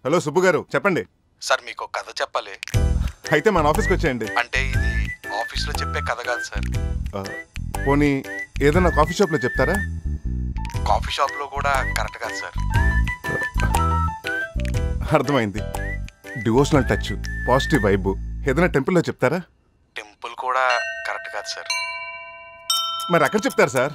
Hello Subbu గారు చెప్పండి. Sir మీకు కథ చెప్పాలి. అయితే మన ఆఫీస్కి వచ్చేయండి. అంటే ఇది ఆఫీస్లో చెప్పే కథ కాదు సార్. పోనీ ఏదైనా కాఫీ షాప్లో చెప్తారా? కాఫీ షాప్లో కూడా కరెక్ట్ కాదు సార్. అర్థమైంది. డివోషనల్ టచ్, పాజిటివ్ వైబ్ ఏదైనా టెంపుల్లో చెప్తారా? టెంపుల్ కూడా కరెక్ట్ కాదు సార్. మరి అక్కడ చెప్తారు సార్.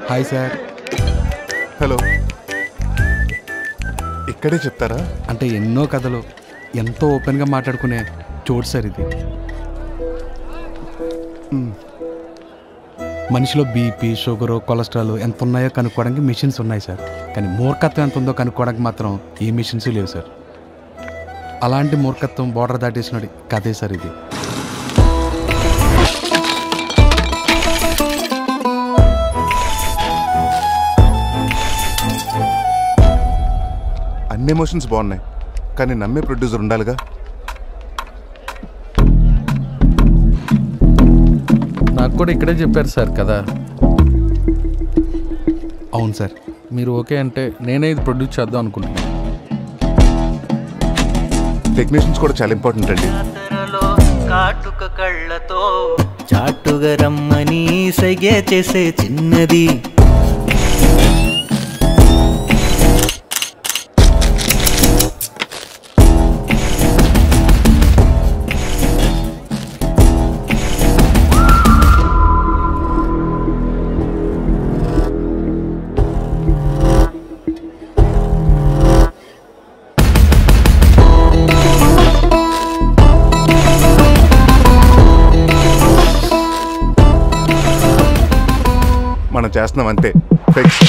Hi sir. హలో. ఇక్కడే చెప్తారా? అంటే ఎన్నో కథలు ఎంతో ఓపెన్గా మాట్లాడుకునే చోటు సార్ ఇది. మనిషిలో బీపీ, షుగరు, కొలెస్ట్రాల్ ఎంత ఉన్నాయో కనుక్కోవడానికి మిషన్స్ ఉన్నాయి సార్. కానీ మూర్ఖత్వం ఎంత ఉందో కనుక్కోవడానికి మాత్రం ఏ మిషన్స్ లేవు సార్. అలాంటి మూర్ఖత్వం బోర్డర్ దాటేసినది కథే సార్ ఇది. అన్ని ఎమోషన్స్ బాగున్నాయి, కానీ నమ్మే ప్రొడ్యూసర్ ఉండాలిగా. నాకు కూడా ఇక్కడే చెప్పారు సార్ కదా. అవును సార్. మీరు ఓకే అంటే నేనే ఇది ప్రొడ్యూస్ చేద్దాం అనుకుంటున్నాను. టెక్నీషియన్స్ కూడా చాలా ఇంపార్టెంట్ అండి. కాటుక కళ్ళతో చాటుగా రమ్మని సైగే చేసే చిన్నది. మనం చేస్తున్నాం అంతే. ఫిక్స్.